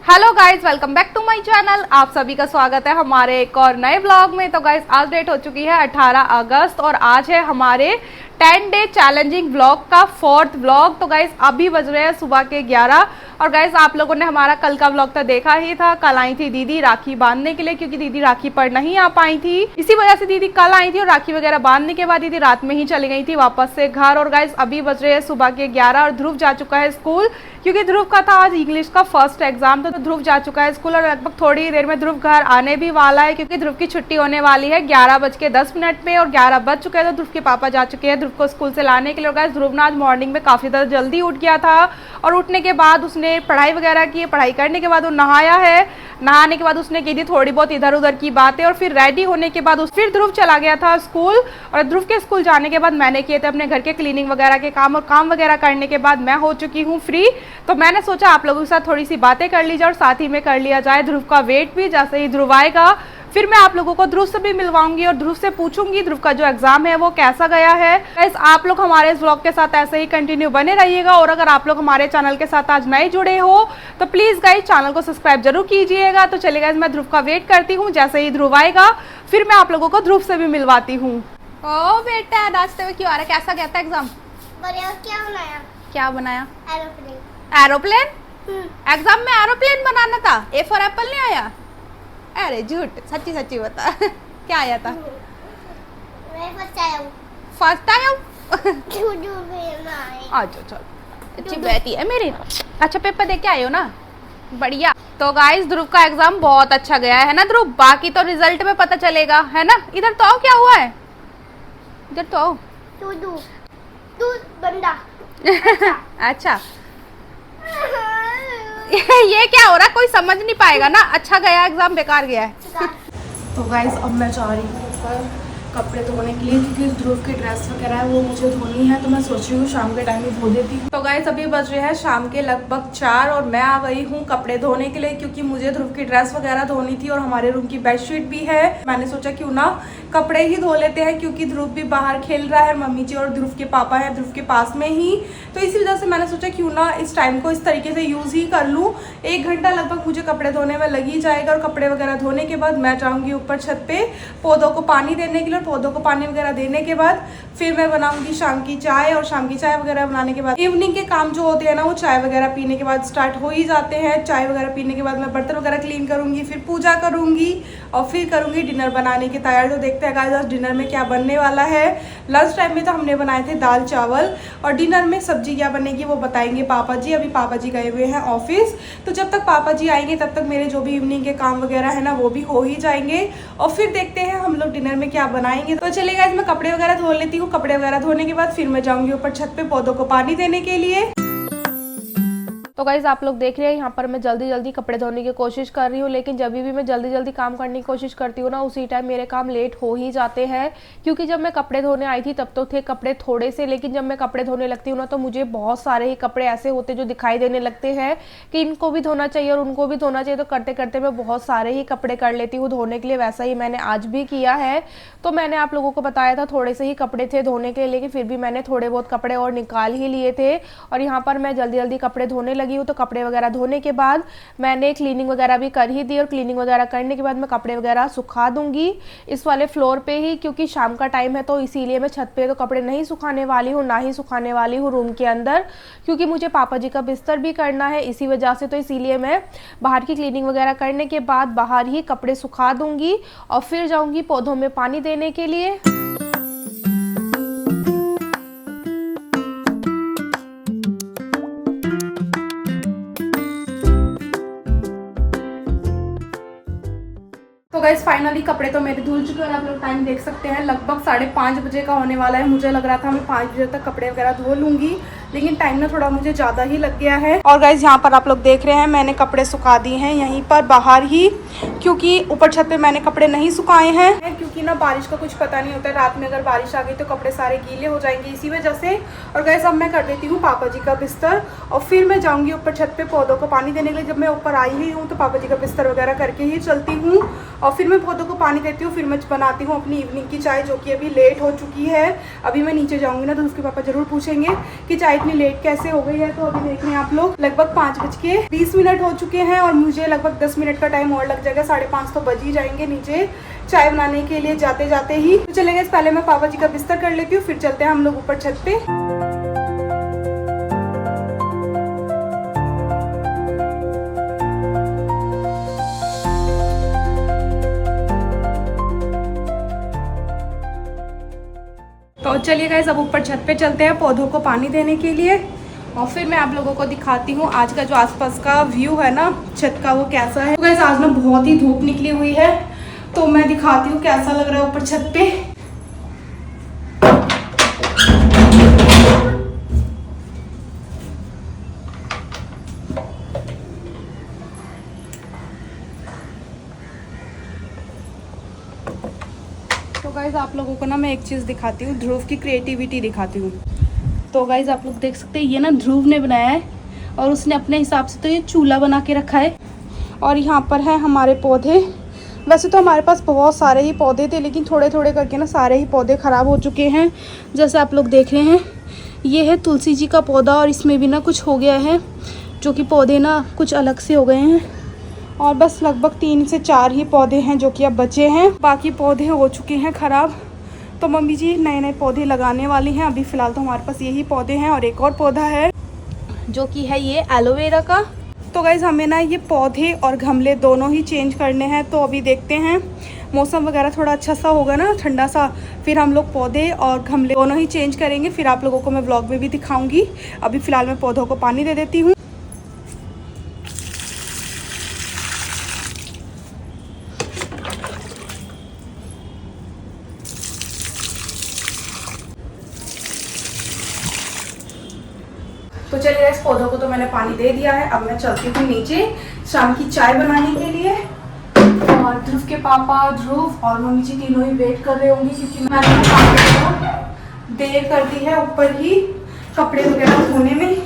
Hello guys, welcome back to my channel. आप सभी का स्वागत है हमारे एक और नए ब्लॉग में। तो गाइज आज डेट हो चुकी है 18 अगस्त और आज है हमारे 10 डे चैलेंजिंग ब्लॉग का 4th ब्लॉग। तो गाइज अभी बज रहे हैं सुबह के 11 और गाइज आप लोगों ने हमारा कल का ब्लॉग तो देखा ही था। कल आई थी दीदी राखी बांधने के लिए, क्योंकि दीदी राखी पर नहीं आ पाई थी। इसी वजह से दीदी कल आई थी और राखी वगैरह बांधने के बाद दीदी रात में ही चली गई थी वापस से घर। और गाइज अभी बज रहे हैं सुबह के 11 और ध्रुव जा चुका है स्कूल, क्योंकि ध्रुव का था आज इंग्लिश का फर्स्ट एग्जाम। तो ध्रुव जा चुका है स्कूल और लगभग थोड़ी ही देर में ध्रुव घर आने भी वाला है, क्योंकि ध्रुव की छुट्टी होने वाली है 11:10 में और 11 बज चुके हैं। तो ध्रुव के पापा जा चुके हैं ध्रुव को स्कूल से लाने के लिए। और गाइस ध्रुव ना आज मॉर्निंग में काफी ज्यादा जल्दी उठ गया था और उठने के बाद उसने पढ़ाई वगैरह की। पढ़ाई करने के बाद वो नहाया है। नहाने के बाद उसने की थी थोड़ी बहुत इधर उधर की बातें और फिर रेडी होने के बाद फिर ध्रुव चला गया था स्कूल। और ध्रुव के स्कूल जाने के बाद मैंने किए थे अपने घर के क्लीनिंग वगैरह के काम, और काम वगैरह करने के बाद मैं हो चुकी हूँ फ्री। तो मैंने सोचा आप लोगों के साथ थोड़ी सी बातें कर ली जाए और साथ ही में कर लिया जाए ध्रुव का वेट भी। जैसे ही ध्रुव आएगा फिर मैं आप लोगों को ध्रुव से भी मिलवाऊंगी और ध्रुव से पूछूंगी ध्रुव का जो एग्जाम है वो कैसा गया है। गाइस आप लोग हमारे इस व्लॉग के साथ ऐसे ही कंटिन्यू बने रहिएगा। और अगर आप लोग हमारे चैनल के साथ आज नए जुड़े हो तो प्लीज गाइस चैनल को सब्सक्राइब जरूर कीजिएगा। तो चलिए गाइस मैं ध्रुव का वेट करती हूँ। जैसे ही ध्रुव आएगा फिर मैं आप लोगों को ध्रुव से भी मिलवाती हूँ। ओ बेटा नाचते हुए क्यों आ रहा है? कैसा गया था एग्जाम? क्या बनाया? क्या बनाया? एरोप्लेन। एरोप्लेन? एग्जाम में एरोप्लेन बनाना था? ए फॉर एप्पल नहीं आया? अरे झूठ, सच्ची सच्ची बता क्या आया था? मैं फर्स्ट आया हूँ। फर्स्ट आया हूँ? अच्छा चल, अच्छी बेटी है मेरी। अच्छा पेपर दे के आए हो ना? बढ़िया। तो गाइस ध्रुव का एग्जाम बहुत अच्छा गया है ना ध्रुव? बाकी तो रिजल्ट में पता चलेगा है ना। इधर तो आओ, क्या हुआ है? इधर तो आओ। तू बंदा। अच्छा ये क्या हो रहा है? कोई समझ नहीं पाएगा ना। अच्छा गया एग्जाम, बेकार गया है। तो गाइस अब मैं जा रही हूँ ऊपर कपड़े धोने के लिए, क्योंकि ध्रुव की ड्रेस वगैरह है वो मुझे धोनी है। तो मैं सोच रही हूँ शाम के टाइम में धो देती हूँ। तो गाइस अभी बज रहे हैं शाम के लगभग 4 और मैं आ गई हूँ कपड़े धोने के लिए, क्योंकि मुझे ध्रुव की ड्रेस वगैरह धोनी थी और हमारे रूम की बेडशीट भी है। मैंने सोचा क्यों ना कपड़े ही धो लेते हैं, क्योंकि ध्रुव भी बाहर खेल रहा है, मम्मी जी और ध्रुव के पापा है ध्रुव के पास में ही। तो इसी वजह से मैंने सोचा क्यों ना इस टाइम को इस तरीके से यूज ही कर लूँ। 1 घंटा लगभग मुझे कपड़े धोने में लग ही जाएगा। और कपड़े वगैरह धोने के बाद मैं जाऊँगी ऊपर छत पे पौधों को पानी देने के लिए। और पौधों को पानी वगैरह देने के बाद फिर मैं बनाऊंगी शाम की चाय। और शाम की चाय वगैरह बनाने के बाद इवनिंग के काम जो होते हैं ना वो चाय वगैरह पीने के बाद स्टार्ट हो ही जाते हैं। चाय वगैरह पीने के बाद मैं बर्तन वगैरह क्लीन करूंगी, फिर पूजा करूंगी और फिर करूंगी डिनर बनाने की तैयारी। तो देखते हैं गाइस डिनर में क्या बनने वाला है। लंच टाइम में तो हमने बनाए थे दाल चावल और डिनर में सब्जी क्या बनेगी वो बताएंगे पापा जी। अभी पापा जी गए हुए हैं ऑफिस, तो जब तक पापा जी आएंगे तब तक मेरे जो भी इवनिंग के काम वगैरह है ना वो भी हो ही जाएंगे। और फिर देखते हैं हम लोग डिनर में क्या बनाएंगे। तो चलिए गाइस मैं कपड़े वगैरह धो लेती हूँ। कपड़े वगैरह धोने के बाद फिर मैं जाऊंगी ऊपर छत पे पौधों को पानी देने के लिए। तो गाइज आप लोग देख रहे हैं यहाँ पर मैं जल्दी जल्दी कपड़े धोने की कोशिश कर रही हूँ, लेकिन जब भी मैं जल्दी जल्दी काम करने की कोशिश करती हूँ ना उसी टाइम मेरे काम लेट हो ही जाते हैं। क्योंकि जब मैं कपड़े धोने आई थी तब तो थे कपड़े थोड़े से, लेकिन जब मैं कपड़े धोने लगती हूँ ना तो मुझे बहुत सारे ही कपड़े ऐसे होते जो दिखाई देने लगते हैं कि इनको भी धोना चाहिए और उनको भी धोना चाहिए। तो करते करते मैं बहुत सारे ही कपड़े कर लेती हूँ धोने के लिए। वैसा ही मैंने आज भी किया है। तो मैंने आप लोगों को बताया था थोड़े से ही कपड़े थे धोने के लिए, लेकिन फिर भी मैंने थोड़े बहुत कपड़े और निकाल ही लिए थे। और यहाँ पर मैं जल्दी जल्दी कपड़े धोने लगी हूँ। तो कपड़े वगैरह धोने के बाद मैंने क्लीनिंग वगैरह भी कर ही दी और क्लीनिंग वगैरह करने के बाद मैं कपड़े वगैरह सुखा दूंगी इस वाले फ्लोर पे ही, क्योंकि शाम का टाइम है। तो इसीलिए मैं छत पे तो कपड़े नहीं सुखाने वाली हूँ, ना ही सुखाने वाली हूँ रूम के अंदर, क्योंकि मुझे पापा जी का बिस्तर भी करना है इसी वजह से। तो इसीलिए मैं बाहर की क्लीनिंग वगैरह करने के बाद बाहर ही कपड़े सुखा दूंगी और फिर जाऊंगी पौधों में पानी देने के लिए। तो गाइस फाइनली कपड़े तो मेरे धुल चुके हैं और आप लोग टाइम देख सकते हैं लगभग 5:30 बजे का होने वाला है। मुझे लग रहा था मैं 5 बजे तक कपड़े वगैरह धो लूंगी, लेकिन टाइम ना थोड़ा मुझे ज़्यादा ही लग गया है। और गाइस यहाँ पर आप लोग देख रहे हैं मैंने कपड़े सुखा दिए हैं यहीं पर बाहर ही, क्योंकि ऊपर छत पे मैंने कपड़े नहीं सुखाए हैं, क्योंकि ना बारिश का कुछ पता नहीं होता है। रात में अगर बारिश आ गई तो कपड़े सारे गीले हो जाएंगे इसी वजह से। और गाइस अब मैं कर देती हूँ पापा जी का बिस्तर और फिर मैं जाऊँगी ऊपर छत पे पौधों को पानी देने के लिए। जब मैं ऊपर आई ही हूँ तो पापा जी का बिस्तर वगैरह करके ही चलती हूँ और फिर मैं पौधों को पानी देती हूँ। फिर मैं बनाती हूँ अपनी इवनिंग की चाय, जो कि अभी लेट हो चुकी है। अभी मैं नीचे जाऊँगी ना तो उसके पापा ज़रूर पूछेंगे कि चाय इतनी लेट कैसे हो गई है। तो अभी देख रहे हैं आप लोग लगभग 5:20 हो चुके हैं और मुझे लगभग 10 मिनट का टाइम और लग जाएगा। 5:30 तो बज ही जाएंगे नीचे चाय बनाने के लिए जाते जाते ही। तो चलेंगे पहले मैं पापा जी का बिस्तर कर लेती हूँ, फिर चलते हैं हम लोग ऊपर छत पे। तो चलिए गाइस अब ऊपर छत पे चलते हैं पौधों को पानी देने के लिए और फिर मैं आप लोगों को दिखाती हूँ आज का जो आसपास का व्यू है ना छत का वो कैसा है। तो गाइस आज ना बहुत ही धूप निकली हुई है, तो मैं दिखाती हूँ कैसा लग रहा है ऊपर छत पे। तो गाइस आप लोगों को ना मैं एक चीज़ दिखाती हूँ, ध्रुव की क्रिएटिविटी दिखाती हूँ। तो गाइस आप लोग देख सकते हैं ये ना ध्रुव ने बनाया है और उसने अपने हिसाब से तो ये चूल्हा बना के रखा है। और यहाँ पर है हमारे पौधे। वैसे तो हमारे पास बहुत सारे ही पौधे थे, लेकिन थोड़े थोड़े करके ना सारे ही पौधे ख़राब हो चुके हैं। जैसे आप लोग देख रहे हैं ये है तुलसी जी का पौधा और इसमें भी ना कुछ हो गया है, जो कि पौधे ना कुछ अलग से हो गए हैं। और बस लगभग 3 से 4 ही पौधे हैं जो कि अब बचे हैं, बाकी पौधे हो चुके हैं ख़राब। तो मम्मी जी नए नए पौधे लगाने वाली हैं। अभी फ़िलहाल तो हमारे पास यही पौधे हैं और एक और पौधा है जो कि है ये एलोवेरा का। तो गाइज़ हमें ना ये पौधे और गमले दोनों ही चेंज करने हैं। तो अभी देखते हैं मौसम वगैरह थोड़ा अच्छा सा होगा ना, ठंडा सा, फिर हम लोग पौधे और गमले दोनों ही चेंज करेंगे। फिर आप लोगों को मैं व्लॉग में भी दिखाऊंगी। अभी फ़िलहाल मैं पौधों को पानी दे देती हूँ। तो चलिए इस पौधों को तो मैंने पानी दे दिया है। अब मैं चलती हूँ नीचे शाम की चाय बनाने के लिए। और ध्रुव के पापा, ध्रुव और मम्मी जी तीनों ही वेट कर रहे होंगे, क्योंकि मैंने देर कर दी है ऊपर ही कपड़े वगैरह धोने में।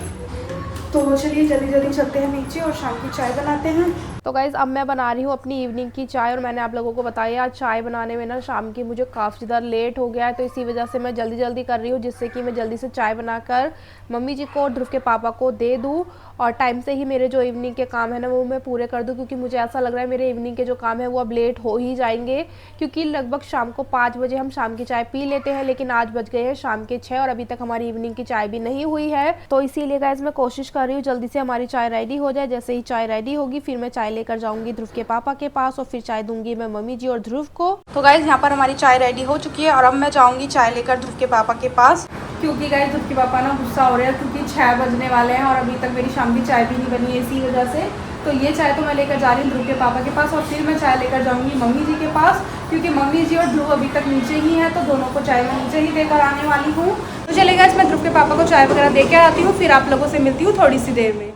तो चलिए जल्दी जल्दी चलते हैं नीचे और शाम की चाय बनाते हैं। तो गाइज़ अब मैं बना रही हूँ अपनी इवनिंग की चाय और मैंने आप लोगों को बताया आज चाय बनाने में ना शाम की मुझे काफ़ी ज़्यादा लेट हो गया है। तो इसी वजह से मैं जल्दी जल्दी कर रही हूँ, जिससे कि मैं जल्दी से चाय बनाकर मम्मी जी को और ध्रुव के पापा को दे दूँ और टाइम से ही मेरे जो इवनिंग के काम है ना वो मैं पूरे कर दूँ। क्योंकि मुझे ऐसा लग रहा है मेरे इवनिंग के जो काम है वो अब लेट हो ही जाएंगे, क्योंकि लगभग शाम को 5 बजे हम शाम की चाय पी लेते हैं, लेकिन आज बज गए हैं शाम के 6 और अभी तक हमारी इवनिंग की चाय भी नहीं हुई है। तो इसीलिए गाइस मैं कोशिश कर रही हूँ जल्दी से हमारी चाय रेडी हो जाए। जैसे ही चाय रेडी होगी फिर मैं चाय लेकर जाऊँगी ध्रुव के पापा के पास और फिर चाय दूंगी मैं मम्मी जी और ध्रुव को। तो गाइज यहाँ पर हमारी चाय रेडी हो चुकी है और अब मैं जाऊँगी चाय लेकर ध्रुव के पापा के पास, क्योंकि गाइज ध्रुव के पापा ना गुस्सा हो रहे हैं क्योंकि 6 बजने वाले हैं और अभी तक मेरी शाम की चाय भी नहीं बनी है इसी वजह से। तो ये चाय तो मैं लेकर जा रही हूँ ध्रुव के पापा के पास और फिर मैं चाय लेकर जाऊँगी मम्मी जी के पास, क्योंकि मम्मी जी और ध्रुव अभी तक नीचे ही हैं। तो दोनों को चाय मैं नीचे ही देकर आने वाली हूँ। तो चलेगा मैं ध्रुव के पापा को चाय वगैरह दे के आती हूँ, फिर आप लोगों से मिलती हूँ थोड़ी सी देर में।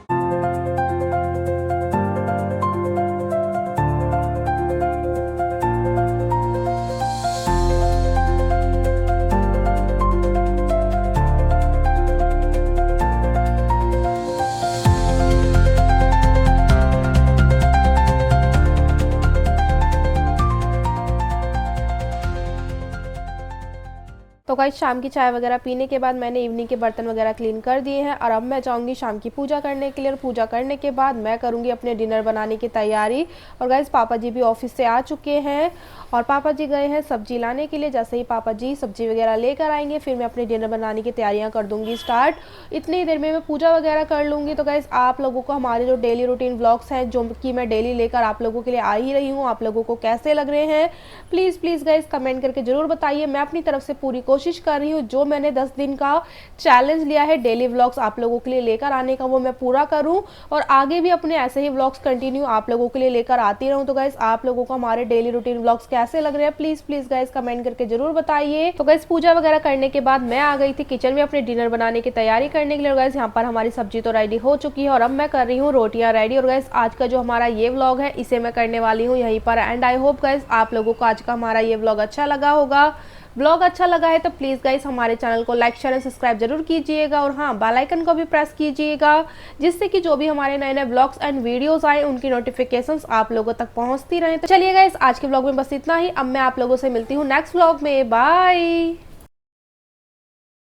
तो गाइस शाम की चाय वगैरह पीने के बाद मैंने इवनिंग के बर्तन वगैरह क्लीन कर दिए हैं और अब मैं जाऊंगी शाम की पूजा करने के लिए। और पूजा करने के बाद मैं करूंगी अपने डिनर बनाने की तैयारी। और गाइस पापा जी भी ऑफिस से आ चुके हैं और पापा जी गए हैं सब्जी लाने के लिए। जैसे ही पापा जी सब्जी वगैरह लेकर आएंगे फिर मैं अपने डिनर बनाने की तैयारियाँ कर दूँगी स्टार्ट। इतनी देर में मैं पूजा वगैरह कर लूँगी। तो गाइस आप लोगों को हमारे जो डेली रूटीन व्लॉग्स हैं जो कि मैं डेली लेकर आप लोगों के लिए आ ही रही हूँ, आप लोगों को कैसे लग रहे हैं प्लीज़ गाइस कमेंट करके ज़रूर बताइए। मैं अपनी तरफ से पूरी कोशिश कर रही हूँ, जो मैंने 10 दिन का चैलेंज लिया है डेली व्लॉग्स आप लोगों के लिए लेकर आने का वो मैं पूरा करूँ और आगे भी अपने ऐसे ही व्लॉग्स कंटिन्यू आप लोगों के लिए लेकर आती रहूँ। तो गाइस आप लोगों को हमारे डेली रूटीन व्लॉग्स कैसे लग रहे हैं प्लीज गाइस कमेंट करके जरूर बताइए। तो गाइस पूजा वगैरह करने के बाद मैं आ गई थी किचन में अपने डिनर बनाने की तैयारी करने के लिए। गाइस यहाँ पर हमारी सब्जी तो रेडी हो चुकी है और अब मैं कर रही हूँ रोटियां रेडी। और गाइस आज का जो हमारा ये व्लॉग है इसे मैं करने वाली हूँ यहीं पर एंड आई होप गाइस आप लोगों को आज का हमारा ये व्लॉग अच्छा लगा होगा। व्लॉग अच्छा लगा है तो प्लीज़ गाइस हमारे चैनल को लाइक शेयर एंड सब्सक्राइब जरूर कीजिएगा और हाँ बेल आइकन को भी प्रेस कीजिएगा, जिससे कि जो भी हमारे नए नए व्लॉग्स एंड वीडियोस आए उनकी नोटिफिकेशंस आप लोगों तक पहुंचती रहें। तो चलिए गाइस आज के व्लॉग में बस इतना ही। अब मैं आप लोगों से मिलती हूँ नेक्स्ट व्लॉग में। बाय।